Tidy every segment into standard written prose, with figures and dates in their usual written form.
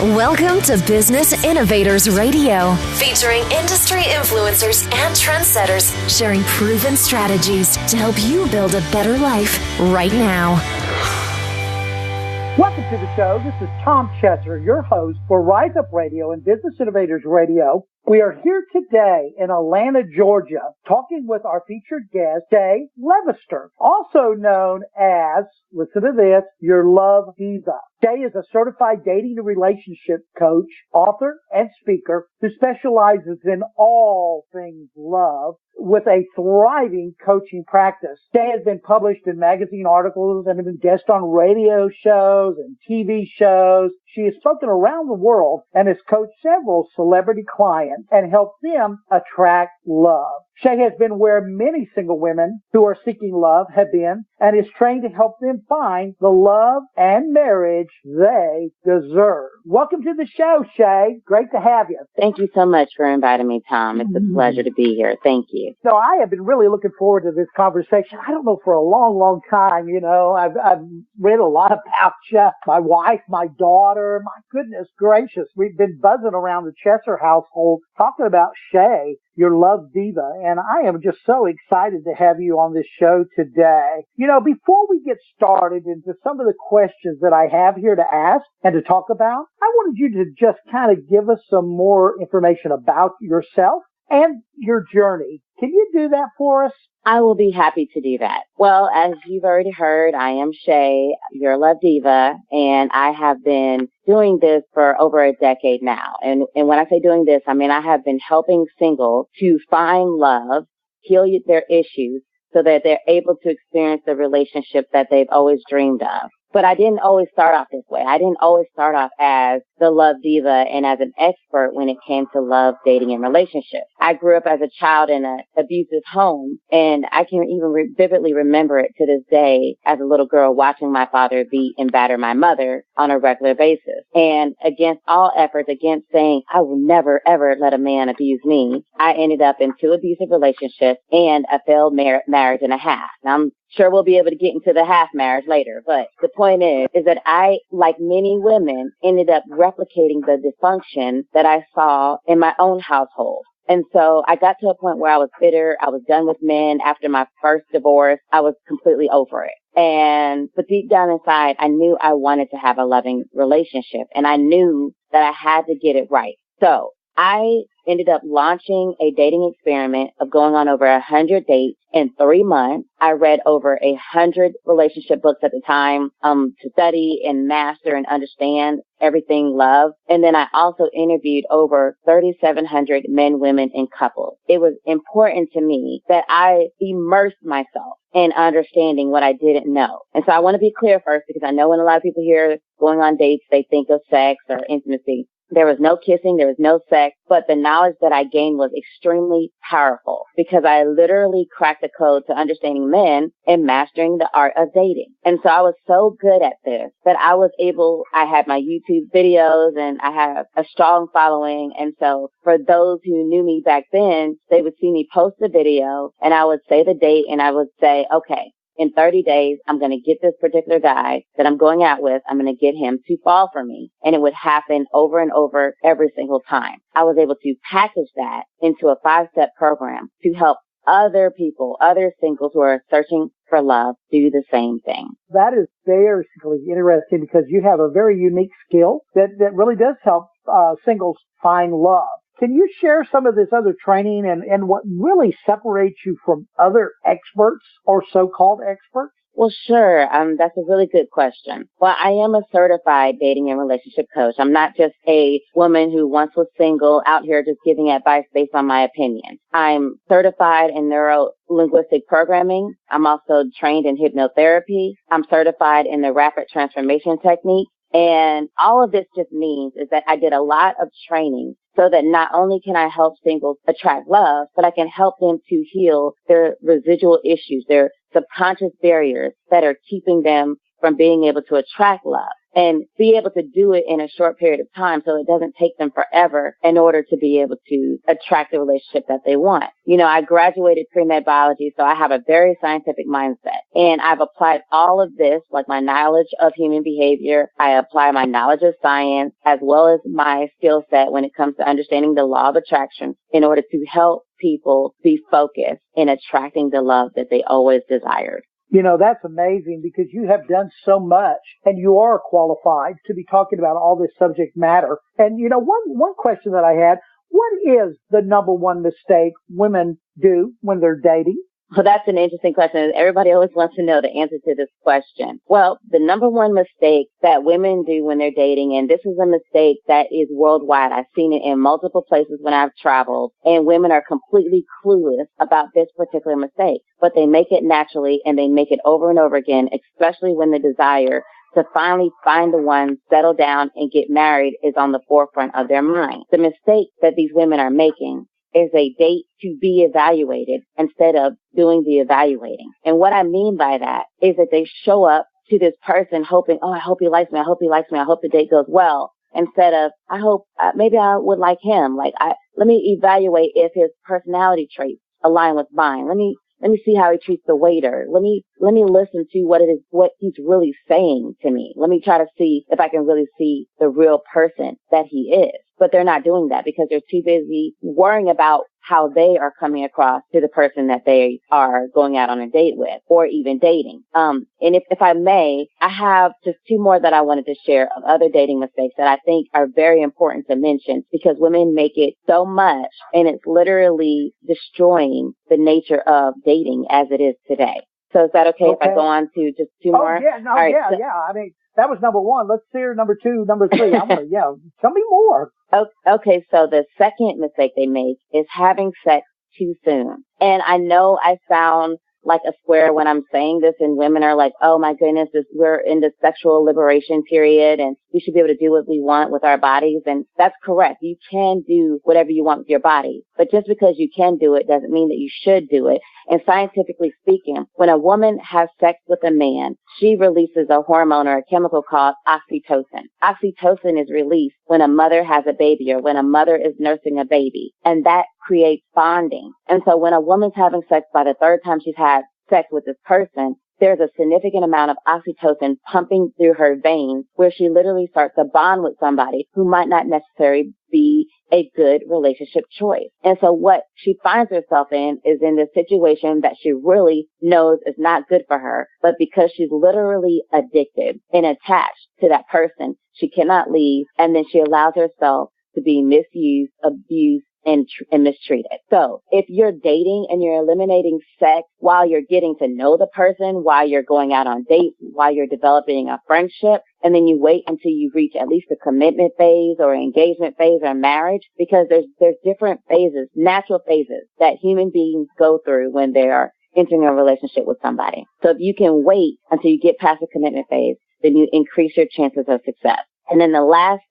Welcome to Business Innovators Radio, featuring industry influencers and trendsetters sharing proven strategies to help you build a better life right now. Welcome to the show. This is Tom Chesser, your host for Rise Up Radio and Business Innovators Radio. We are here today in Atlanta, Georgia, talking with our featured guest, Shay Levister, also known as, listen to this, your Love Diva. Shay is a certified dating and relationship coach, author, and speaker who specializes in all things love with a thriving coaching practice. Shay has been published in magazine articles and has been guest on radio shows and TV shows. She has spoken around the world and has coached several celebrity clients and helped them attract love. Shay has been where many single women who are seeking love have been and is trained to help them find the love and marriage they deserve. Welcome to the show, Shay. Great to have you. Thank you so much for inviting me, Tom. It's a pleasure to be here. Thank you. So I have been really looking forward to this conversation. I don't know, for a long, long time. You know, I've read a lot about you, my wife, my daughter. My goodness gracious. We've been buzzing around the Chesser household talking about Shay, your Love Diva, and I am just so excited to have you on this show today. You know, before we get started into some of the questions that I have here to ask and to talk about, I wanted you to just kind of give us some more information about yourself and your journey. Can you do that for us? I will be happy to do that. Well, as you've already heard, I am Shay, your Love Diva, and I have been doing this for over a decade now. And when I say doing this, I mean I have been helping singles to find love, heal their issues, so that they're able to experience the relationship that they've always dreamed of. But I didn't always start off this way. I didn't always start off as the Love Diva and as an expert when it came to love, dating, and relationships. I grew up as a child in an abusive home, and I can even vividly remember it to this day as a little girl watching my father beat and batter my mother on a regular basis. And against all efforts, against saying I will never, ever let a man abuse me, I ended up in 2 abusive relationships and a failed marriage and a half. Now, I'm sure we'll be able to get into the half marriage later, but the point is that I, like many women, ended up replicating the dysfunction that I saw in my own household. And so I got to a point where I was bitter. I was done with men. After my first divorce, I was completely over it. But deep down inside, I knew I wanted to have a loving relationship, and I knew that I had to get it right. So I ended up launching a dating experiment of going on over 100 dates in 3 months. I read over 100 relationship books at the time to study and master and understand everything love. And then I also interviewed over 3,700 men, women, and couples. It was important to me that I immersed myself in understanding what I didn't know. And so I want to be clear first, because I know when a lot of people hear going on dates, they think of sex or intimacy. There was no kissing, there was no sex, but the knowledge that I gained was extremely powerful because I literally cracked the code to understanding men and mastering the art of dating. And so I was so good at this that I had my YouTube videos and I have a strong following. And so for those who knew me back then, they would see me post a video and I would say the date and I would say, okay, in 30 days, I'm going to get this particular guy that I'm going out with. I'm going to get him to fall for me. And it would happen over and over every single time. I was able to package that into a 5-step program to help other people, other singles who are searching for love, do the same thing. That is very interesting because you have a very unique skill that really does help singles find love. Can you share some of this other training and what really separates you from other experts or so-called experts? Well, sure. That's a really good question. Well, I am a certified dating and relationship coach. I'm not just a woman who once was single out here just giving advice based on my opinion. I'm certified in neuro-linguistic programming. I'm also trained in hypnotherapy. I'm certified in the rapid transformation technique. And all of this just means is that I did a lot of training so that not only can I help singles attract love, but I can help them to heal their residual issues, their subconscious barriers that are keeping them from being able to attract love. and be able to do it in a short period of time so it doesn't take them forever in order to be able to attract the relationship that they want. You know, I graduated pre-med biology, so I have a very scientific mindset, and I've applied all of this, like my knowledge of human behavior. I apply my knowledge of science as well as my skill set when it comes to understanding the law of attraction in order to help people be focused in attracting the love that they always desired. You know, that's amazing because you have done so much and you are qualified to be talking about all this subject matter. And, you know, one question that I had, what is the number one mistake women do when they're dating? Well, that's an interesting question. Everybody always wants to know the answer to this question. Well, the number one mistake that women do when they're dating, and this is a mistake that is worldwide. I've seen it in multiple places when I've traveled, and women are completely clueless about this particular mistake. But they make it naturally, and they make it over and over again, especially when the desire to finally find the one, settle down, and get married is on the forefront of their mind. The mistake that these women are making is a date to be evaluated instead of doing the evaluating. And what I mean by that is that they show up to this person hoping, oh, I hope he likes me. I hope he likes me. I hope the date goes well. Instead of, I hope maybe I would like him. Let me evaluate if his personality traits align with mine. Let me see how he treats the waiter. Let me listen to what he's really saying to me. Let me try to see if I can really see the real person that he is. But they're not doing that because they're too busy worrying about how they are coming across to the person that they are going out on a date with or even dating. And if I may, I have just two more that I wanted to share of other dating mistakes that I think are very important to mention because women make it so much and it's literally destroying the nature of dating as it is today. So is that okay if I go on to just two more? Oh, yeah, no, right, yeah. I mean, that was number one. Let's hear number two, number three. Tell me more. Okay, so the second mistake they make is having sex too soon. And I know I sound like a square when I'm saying this, and women are like, oh my goodness, we're in the sexual liberation period and we should be able to do what we want with our bodies. And that's correct. You can do whatever you want with your body. But just because you can do it doesn't mean that you should do it. And scientifically speaking, when a woman has sex with a man, she releases a hormone or a chemical called oxytocin. Oxytocin is released when a mother has a baby or when a mother is nursing a baby. And that creates bonding. And so when a woman's having sex by the third time she's had sex with this person, there's a significant amount of oxytocin pumping through her veins where she literally starts to bond with somebody who might not necessarily be a good relationship choice. And so what she finds herself in is in this situation that she really knows is not good for her, but because she's literally addicted and attached to that person, she cannot leave, and then she allows herself to be misused, abused, and mistreated. So if you're dating and you're eliminating sex while you're getting to know the person, while you're going out on dates, while you're developing a friendship, and then you wait until you reach at least the commitment phase or engagement phase or marriage, because there's different phases, natural phases that human beings go through when they are entering a relationship with somebody. So if you can wait until you get past the commitment phase, then you increase your chances of success. And then the last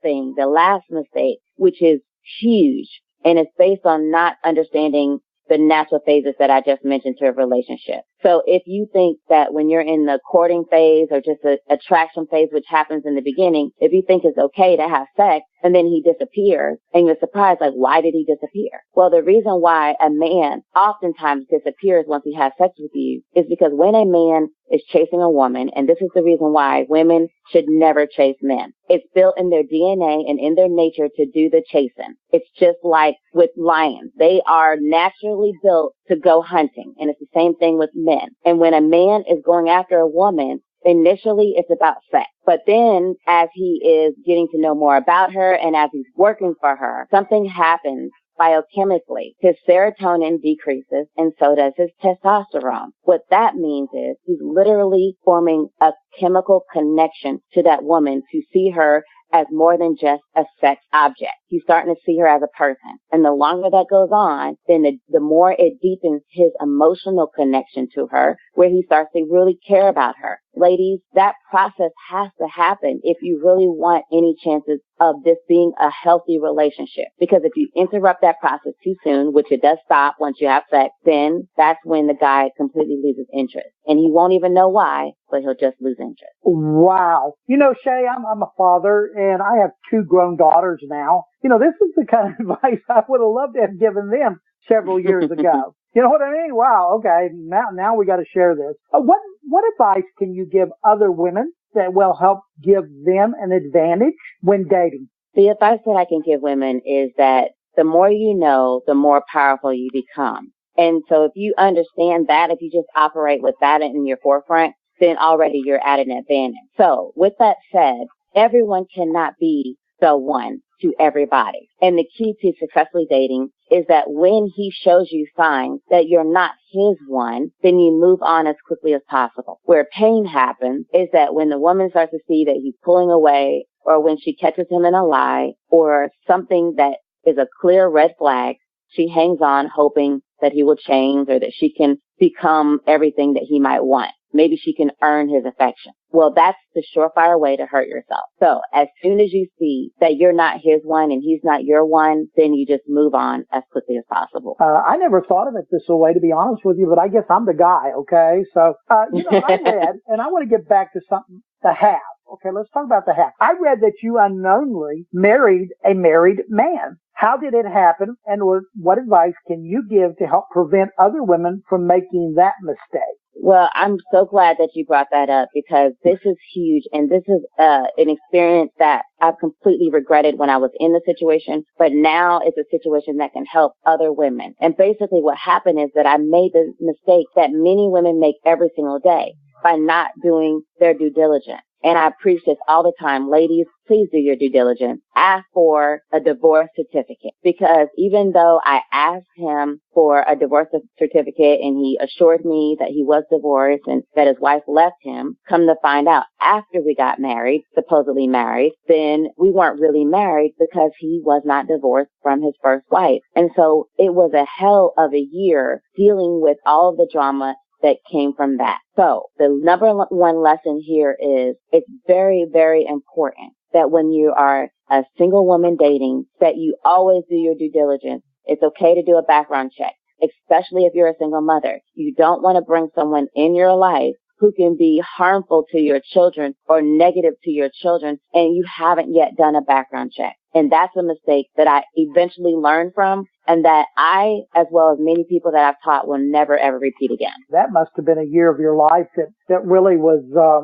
mistake, which is huge, and it's based on not understanding the natural phases that I just mentioned to a relationship. So if you think that when you're in the courting phase or just the attraction phase, which happens in the beginning, if you think it's okay to have sex and then he disappears and you're surprised, like, why did he disappear? Well, the reason why a man oftentimes disappears once he has sex with you is because when a man is chasing a woman, and this is the reason why women should never chase men. It's built in their DNA and in their nature to do the chasing. It's just like with lions. They are naturally built to go hunting, and it's the same thing with men. And when a man is going after a woman, initially it's about sex. But then as he is getting to know more about her and as he's working for her, something happens biochemically. His serotonin decreases and so does his testosterone. What that means is he's literally forming a chemical connection to that woman to see her as more than just a sex object. He's starting to see her as a person. And the longer that goes on, then the more it deepens his emotional connection to her, where he starts to really care about her. Ladies, that process has to happen if you really want any chances of this being a healthy relationship. Because if you interrupt that process too soon, which it does stop once you have sex, then that's when the guy completely loses interest. And he won't even know why but he'll just lose interest. Wow. Shay, I'm a father, and I have 2 grown daughters now. This is the kind of advice I would have loved to have given them several years ago. You know what I mean? Wow. Okay. Now we got to share this. What advice can you give other women that will help give them an advantage when dating? The advice that I can give women is that the more you know, the more powerful you become. And so if you understand that, if you just operate with that in your forefront, then already you're at an advantage. So with that said, everyone cannot be the one to everybody. And the key to successfully dating is that when he shows you signs that you're not his one, then you move on as quickly as possible. Where pain happens is that when the woman starts to see that he's pulling away, or when she catches him in a lie, or something that is a clear red flag, she hangs on hoping that he will change or that she can become everything that he might want. Maybe she can earn his affection. Well, that's the surefire way to hurt yourself. So as soon as you see that you're not his one and he's not your one, then you just move on as quickly as possible. I never thought of it this way, to be honest with you, but I guess I'm the guy, okay? So, I read, and I want to get back to something, the have. Okay, let's talk about the have. I read that you unknowingly married a married man. How did it happen, and what advice can you give to help prevent other women from making that mistake? Well, I'm so glad that you brought that up, because this is huge, and this is an experience that I've completely regretted when I was in the situation, but now it's a situation that can help other women. And basically what happened is that I made the mistake that many women make every single day by not doing their due diligence. And I preach this all the time. Ladies, please do your due diligence. Ask for a divorce certificate, because even though I asked him for a divorce certificate and he assured me that he was divorced and that his wife left him, come to find out after we got married, supposedly married, then we weren't really married because he was not divorced from his first wife. And so it was a hell of a year dealing with all of the drama that came from that. So the number one lesson here is it's very, very important that when you are a single woman dating, that you always do your due diligence. It's okay to do a background check, especially if you're a single mother. You don't want to bring someone in your life who can be harmful to your children or negative to your children, and you haven't yet done a background check. And that's a mistake that I eventually learned from, and that I, as well as many people that I've taught, will never, ever repeat again. That must have been a year of your life that really was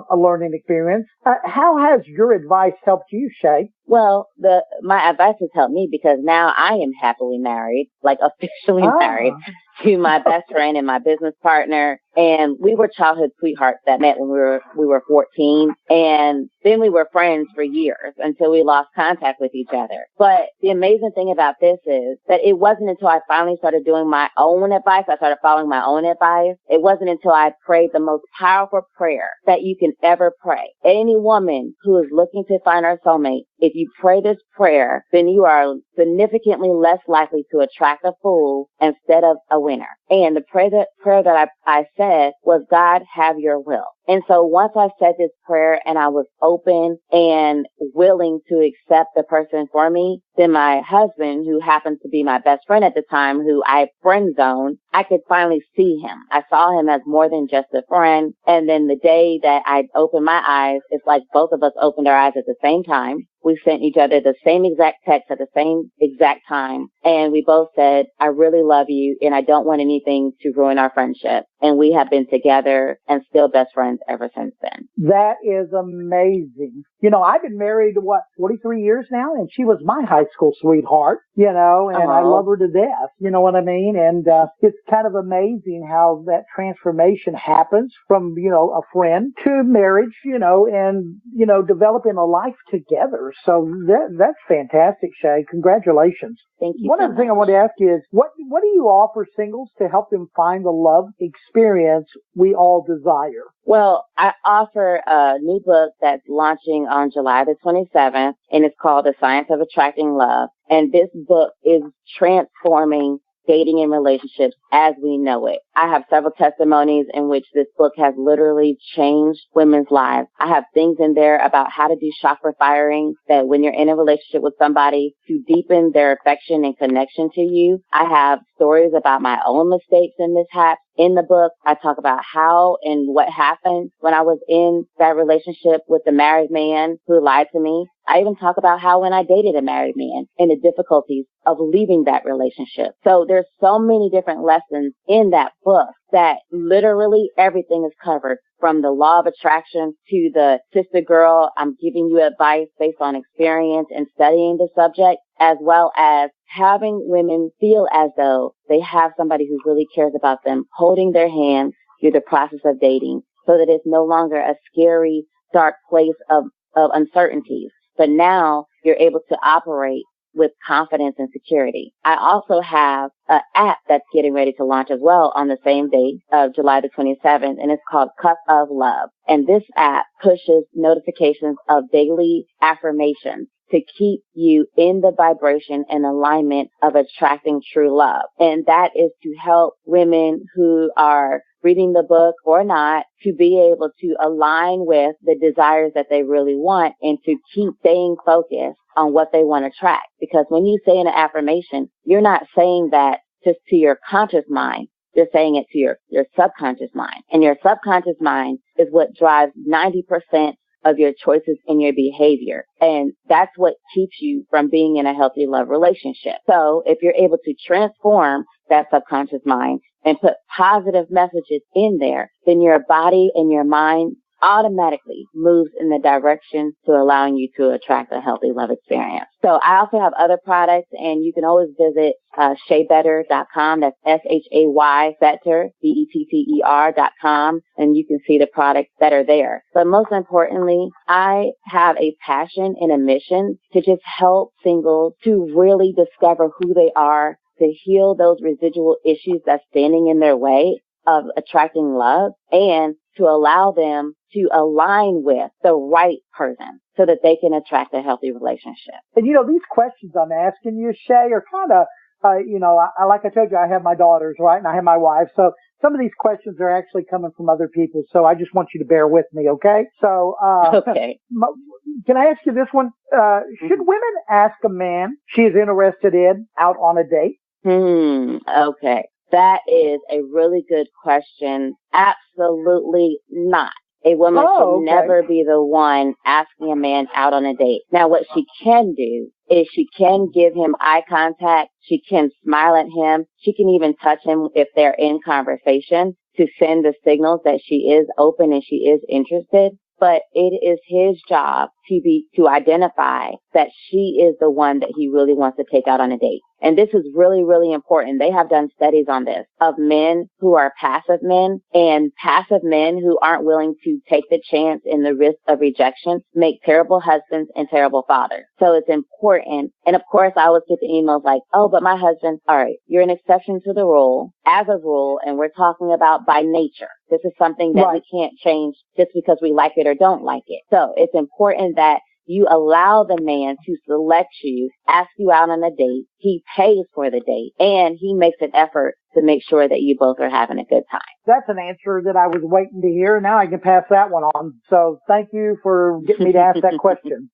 a learning experience. How has your advice helped you, Shay? Well, my advice has helped me because now I am happily married, like officially married to my best friend and my business partner. And we were childhood sweethearts that met when we were 14. And then we were friends for years until we lost contact with each other. But the amazing thing about this is that it wasn't until I finally started doing my own advice, I started following my own advice. It wasn't until I prayed the most powerful prayer that you can ever pray. Any woman who is looking to find her soulmate, if you pray this prayer, then you are significantly less likely to attract a fool instead of a winner. And the prayer that I said was, God, have your will. And so once I said this prayer and I was open and willing to accept the person for me, then my husband, who happened to be my best friend at the time, who I friend zoned, I could finally see him. I saw him as more than just a friend. And then the day that I opened my eyes, it's like both of us opened our eyes at the same time. We sent each other the same exact text at the same exact time. And we both said, I really love you and I don't want anything to ruin our friendship. And we have been together and still best friends ever since then. That is amazing. I've been married, 43 years now, and she was my high school sweetheart, and I love her to death, you know what I mean? And it's kind of amazing how that transformation happens from, a friend to marriage, and, developing a life together. So that's fantastic, Shay. Congratulations. Thank you. One other thing I want to ask you is, what do you offer singles to help them find the love experience we all desire? Well, I offer a new book that's launching on July the 27th, and it's called The Science of Attracting Love. And this book is transforming dating and relationships as we know it. I have several testimonies in which this book has literally changed women's lives. I have things in there about how to do chakra firing, that when you're in a relationship with somebody, to deepen their affection and connection to you. I have stories about my own mistakes and mishaps In the book, I talk about how and what happened when I was in that relationship with the married man who lied to me. I even talk about how when I dated a married man and the difficulties of leaving that relationship. So there's so many different lessons in that book that literally everything is covered, from the law of attraction to the sister girl, I'm giving you advice based on experience and studying the subject, as well as having women feel as though they have somebody who really cares about them, holding their hand through the process of dating so that it's no longer a scary, dark place of uncertainties. But now you're able to operate with confidence and security. I also have an app that's getting ready to launch as well on the same day of July the 27th, and it's called Cup of Love. And this app pushes notifications of daily affirmations to keep you in the vibration and alignment of attracting true love. And that is to help women who are reading the book or not to be able to align with the desires that they really want and to keep staying focused on what they want to attract. Because when you say an affirmation, you're not saying that just to your conscious mind. You're saying it to your subconscious mind. And your subconscious mind is what drives 90% of your choices in your behavior. And that's what keeps you from being in a healthy love relationship. So if you're able to transform that subconscious mind and put positive messages in there, then your body and your mind automatically moves in the direction to allowing you to attract a healthy love experience. So I also have other products, and you can always visit shaybetter.com. That's SHAY Better, BETTER.com, and you can see the products that are there. But most importantly, I have a passion and a mission to just help singles to really discover who they are, to heal those residual issues that's standing in their way of attracting love, and to allow them to align with the right person so that they can attract a healthy relationship. And, these questions I'm asking you, Shay, are kind of, I like I told you, I have my daughters, right? And I have my wife. So some of these questions are actually coming from other people. So I just want you to bear with me, okay? So, okay. Can I ask you this one? Should women ask a man she is interested in out on a date? Okay. That is a really good question. Absolutely not. A woman should never be the one asking a man out on a date. Now, what she can do is she can give him eye contact. She can smile at him. She can even touch him if they're in conversation to send the signals that she is open and she is interested. But it is his job to identify that she is the one that he really wants to take out on a date. And this is really, really important. They have done studies on this of men who are passive men, and passive men who aren't willing to take the chance and the risk of rejection make terrible husbands and terrible fathers. So it's important. And of course, I always get the emails like, oh, but my husband, all right, you're an exception to the rule as a rule. And we're talking about by nature. This is something that we can't change just because we like it or don't like it. So it's important that you allow the man to select you, ask you out on a date. He pays for the date, and he makes an effort to make sure that you both are having a good time. That's an answer that I was waiting to hear. Now I can pass that one on. So thank you for getting me to ask that question.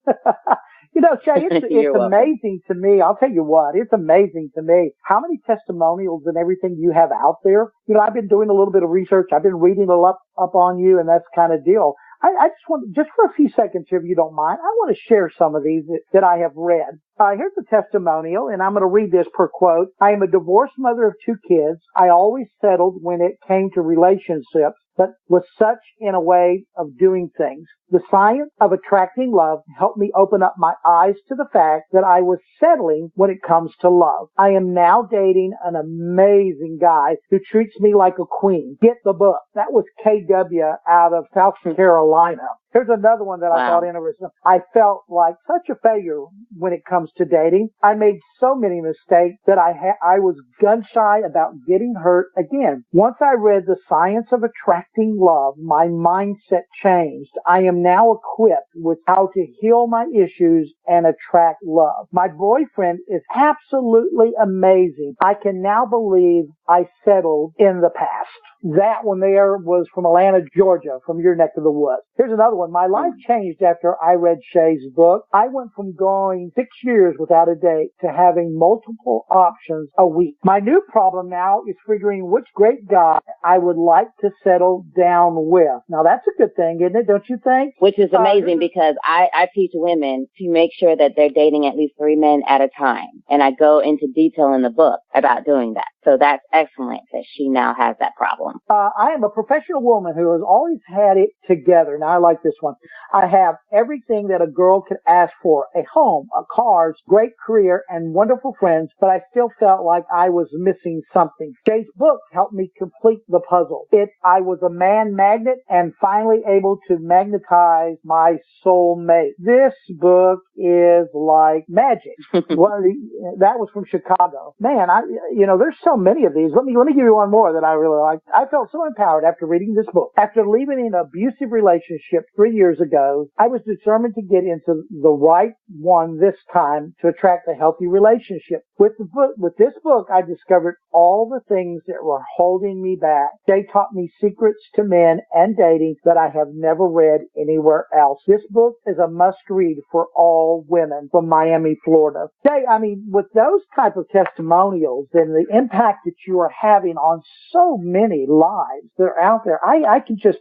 Shay, it's amazing to me. I'll tell you what, it's amazing to me how many testimonials and everything you have out there. I've been doing a little bit of research. I've been reading a lot up on you, and that's kind of deal. I just want, just for a few seconds here, if you don't mind, I want to share some of these that I have read. Here's a testimonial, and I'm going to read this per quote. I am a divorced mother of 2 kids. I always settled when it came to relationships, but was such in a way of doing things. The science of attracting love helped me open up my eyes to the fact that I was settling when it comes to love. I am now dating an amazing guy who treats me like a queen. Get the book. That was KW out of South Carolina. Here's another one that I thought interesting. I felt like such a failure when it comes to dating. I made so many mistakes that I was gun shy about getting hurt again. Once I read The Science of Attracting Love, my mindset changed. I am now equipped with how to heal my issues and attract love. My boyfriend is absolutely amazing. I can now believe I settled in the past. That one there was from Atlanta, Georgia, from your neck of the woods. Here's another one. My life changed after I read Shay's book. I went from going 6 years without a date to having multiple options a week. My new problem now is figuring which great guy I would like to settle down with. Now, that's a good thing, isn't it? Don't you think? Which is amazing because I teach women to make sure that they're dating at least 3 men at a time. And I go into detail in the book about doing that. So that's excellent that she now has that problem. I am a professional woman who has always had it together. Now, I like this one. I have everything that a girl could ask for: a home, a car, great career, and wonderful friends, but I still felt like I was missing something. Shay's book helped me complete the puzzle. I was a man magnet and finally able to magnetize my soulmate. This book is like magic. That was from Chicago. Man, there's so many of these. Let me give you one more that I really like. I felt so empowered after reading this book. After leaving an abusive relationship 3 years ago, I was determined to get into the right one this time to attract a healthy relationship. With this book, I discovered all the things that were holding me back. They taught me secrets to men and dating that I have never read anywhere else. This book is a must-read for all women from Miami, Florida. Jay, with those type of testimonials and the impact that you are having on so many lives that are out there, I can just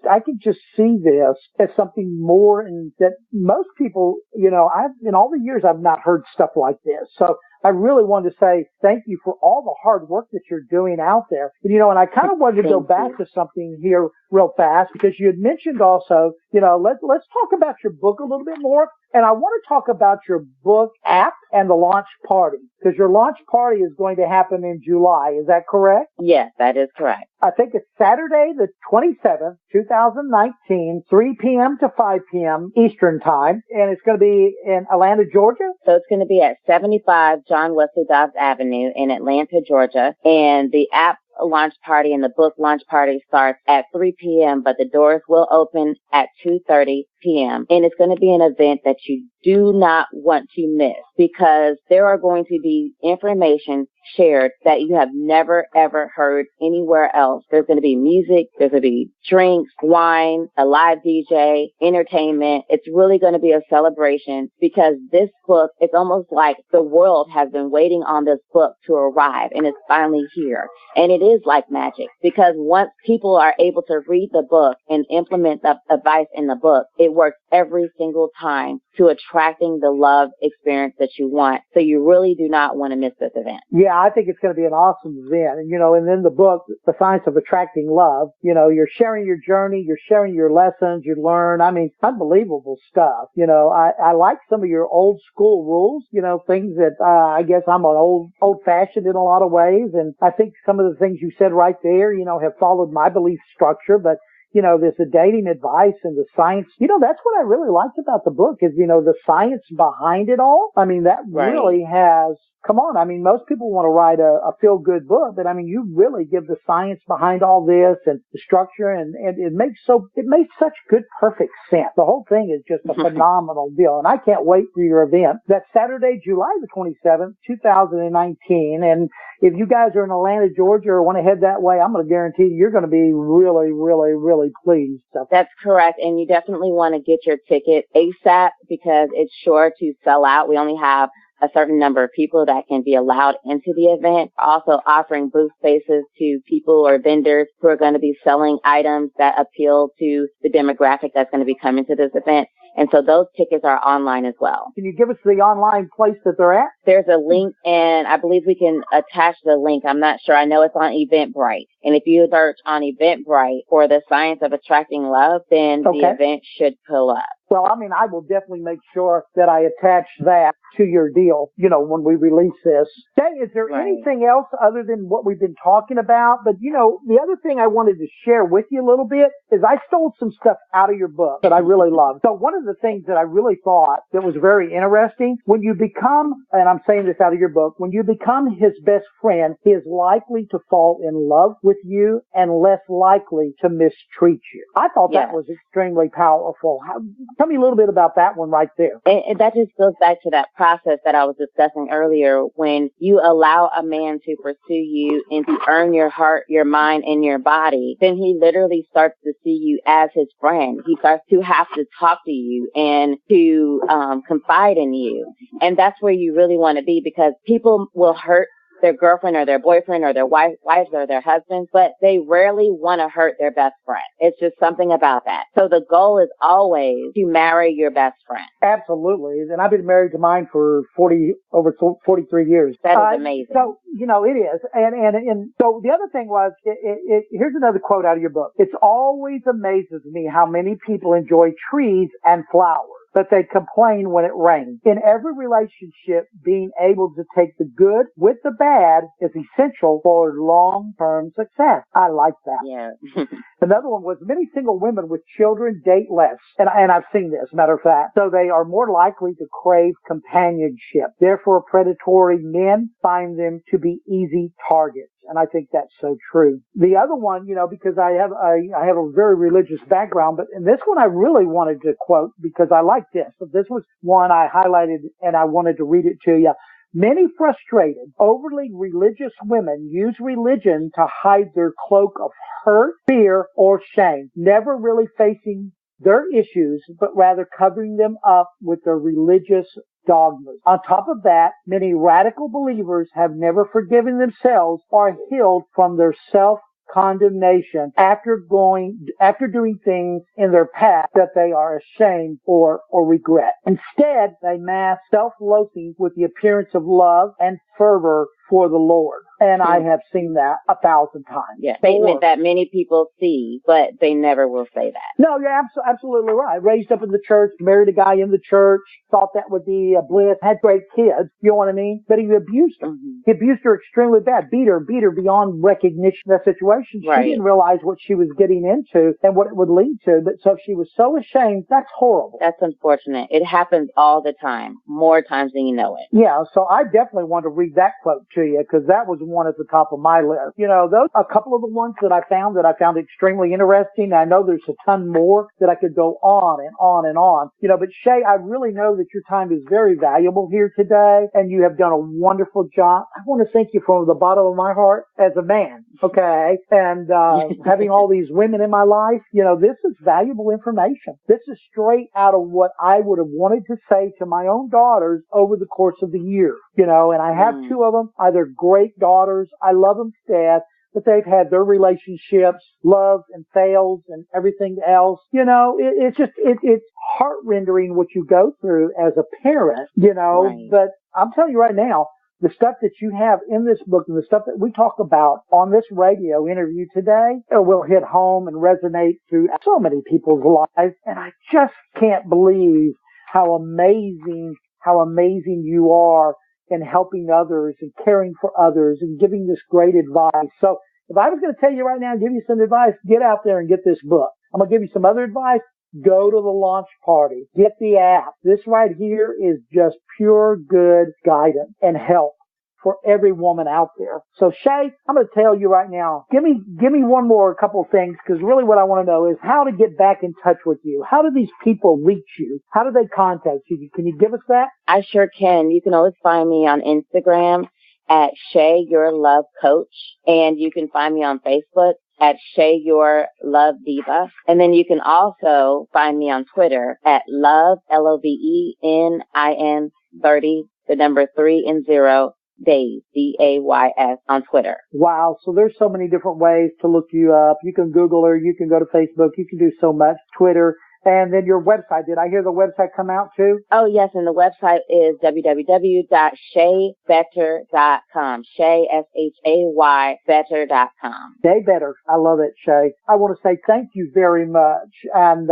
see this as something more, and that most people, in all the years I've not heard stuff like this. So I really wanted to say thank you for all the hard work that you're doing out there. And I kind of wanted to go back to something here real fast, because you had mentioned also, let's talk about your book a little bit more. And I want to talk about your book app and the launch party, because your launch party is going to happen in July. Is that correct? Yes, that is correct. I think it's Saturday, the 27th, 2019, 3 p.m. to 5 p.m. Eastern time. And it's going to be in Atlanta, Georgia? So it's going to be at 75 John Wesley Dobbs Avenue in Atlanta, Georgia. And the app launch party and the book launch party starts at 3 p.m., but the doors will open at 2:30 p.m. And it's going to be an event that you do not want to miss, because there are going to be information shared that you have never, ever heard anywhere else. There's going to be music, there's going to be drinks, wine, a live DJ, entertainment. It's really going to be a celebration, because this book, it's almost like the world has been waiting on this book to arrive, and it's finally here. And it is like magic, because once people are able to read the book and implement the advice in the book, it works every single time to attracting the love experience that you want. So you really do not want to miss this event. Yeah, I think it's going to be an awesome event. And, and in the book, The Science of Attracting Love, you're sharing your journey, you're sharing your lessons, you learn. Unbelievable stuff. I like some of your old school rules, things that I guess I'm an old fashioned in a lot of ways. And I think some of the things you said right there, have followed my belief structure. But there's the dating advice and the science. That's what I really liked about the book is, the science behind it all. That really has, come on. Most people want to write a feel-good book, but you really give the science behind all this and the structure, and it makes such good, perfect sense. The whole thing is just a phenomenal deal, and I can't wait for your event. That's Saturday, July the 27th, 2019, and if you guys are in Atlanta, Georgia, or want to head that way, I'm going to guarantee you're going to be really, really, really pleased. So. That's correct. And you definitely want to get your ticket ASAP, because it's sure to sell out. We only have a certain number of people that can be allowed into the event. Also offering booth spaces to people or vendors who are going to be selling items that appeal to the demographic that's going to be coming to this event. And so those tickets are online as well. Can you give us the online place that they're at? There's a link, and I believe we can attach the link. I'm not sure. I know it's on Eventbrite. And if you search on Eventbrite for The Science of Attracting Love, then the event should pull up. Well, I will definitely make sure that I attach that to your deal, when we release this. Jay, is there anything else other than what we've been talking about? But, the other thing I wanted to share with you a little bit is I stole some stuff out of your book that I really love. So one of the things that I really thought that was very interesting, when you become, and I'm saying this out of your book, when you become his best friend, he is likely to fall in love with you and less likely to mistreat you. I thought that was extremely powerful. Tell me a little bit about that one right there. And that just goes back to that process that I was discussing earlier. When you allow a man to pursue you and to earn your heart, your mind, and your body, then he literally starts to see you as his friend. He starts to have to talk to you and to confide in you. And that's where you really want to be, because people will hurt their girlfriend or their boyfriend or their wives or their husbands, but they rarely want to hurt their best friend. It's just something about that. So the goal is always to marry your best friend. Absolutely. And I've been married to mine for over 43 years. That is amazing. So, it is. And so the other thing was, here's another quote out of your book. It always amazes me how many people enjoy trees and flowers, but they complain when it rains. In every relationship, being able to take the good with the bad is essential for long-term success. I like that. Yeah. Another one was, many single women with children date less. And I've seen this, matter of fact. So they are more likely to crave companionship. Therefore, predatory men find them to be easy targets. And I think that's so true. The other one, because I have a very religious background, but in this one I really wanted to quote because I like this. So this was one I highlighted and I wanted to read it to you. Many frustrated, overly religious women use religion to hide their cloak of hurt, fear, or shame, never really facing their issues, but rather covering them up with their religious dogmas. On top of that, many radical believers have never forgiven themselves or healed from their self-condemnation after doing things in their past that they are ashamed or regret. Instead, they mask self-loathing with the appearance of love and fervor for the Lord. And I have seen that 1,000 times. Yeah, statement that many people see, but they never will say that. No, you're absolutely right. Raised up in the church, married a guy in the church, thought that would be a bliss, had great kids, you know what I mean? But he abused her. Mm-hmm. He abused her extremely bad, beat her beyond recognition of that situation. Right. She didn't realize what she was getting into and what it would lead to. But so she was so ashamed. That's horrible. That's unfortunate. It happens all the time, more times than you know it. Yeah, so I definitely want to read that quote to you because that was one at the top of my list. Those a couple of the ones that I found extremely interesting. I know there's a ton more that I could go on and on and on. But Shay, I really know that your time is very valuable here today, and you have done a wonderful job. I want to thank you from the bottom of my heart as a man, okay? And having all these women in my life, this is valuable information. This is straight out of what I would have wanted to say to my own daughters over the course of the year, and I have two of them. They're great daughters. I love them to death, but they've had their relationships, love and fails and everything else. It's heart-rendering what you go through as a parent, right. But I'm telling you right now, the stuff that you have in this book and the stuff that we talk about on this radio interview today will hit home and resonate through so many people's lives. And I just can't believe how amazing you are in helping others and caring for others and giving this great advice. So if I was going to tell you right now, give you some advice, get out there and get this book. I'm going to give you some other advice. Go to the launch party. Get the app. This right here is just pure good guidance and help for every woman out there. So Shay, I'm going to tell you right now, give me one more couple of things, because really what I want to know is how to get back in touch with you. How do these people reach you? How do they contact you? Can you give us that? I sure can. You can always find me on Instagram at Shay Your Love Coach, and you can find me on Facebook at Shay Your Love Diva. And then you can also find me on Twitter at Love, LOVENIN 30, the number 3 and 0, Days, DAYS on Twitter. Wow. So there's so many different ways to look you up. You can Google her. You can go to Facebook. You can do so much. Twitter. And then your website. Did I hear the website come out too? Oh, yes. And the website is www.shaybetter.com. Shay, SHAY, better.com. Shay Better. I love it, Shay. I want to say thank you very much. And,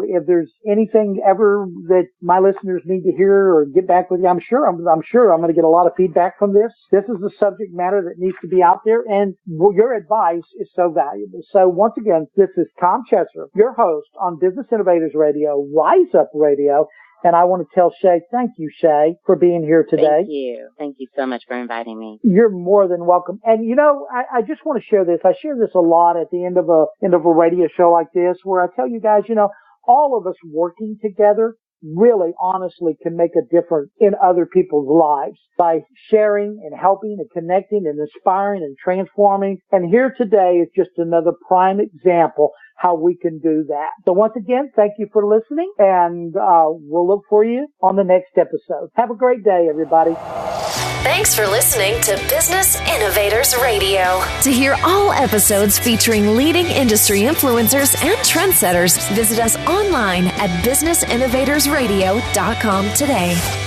if there's anything ever that my listeners need to hear or get back with you, I'm sure I'm going to get a lot of feedback from this. This is the subject matter that needs to be out there, and your advice is so valuable. So once again, this is Tom Chesser, your host on Business Innovators Radio, Rise Up Radio. And I want to tell Shay, thank you, Shay, for being here today. Thank you. Thank you so much for inviting me. You're more than welcome. And, I just want to share this. I share this a lot at the end of a radio show like this, where I tell you guys, all of us working together really honestly can make a difference in other people's lives by sharing and helping and connecting and inspiring and transforming. And here today is just another prime example how we can do that. So once again, thank you for listening, and we'll look for you on the next episode. Have a great day, everybody. Thanks for listening to Business Innovators Radio. To hear all episodes featuring leading industry influencers and trendsetters, visit us online at businessinnovatorsradio.com today.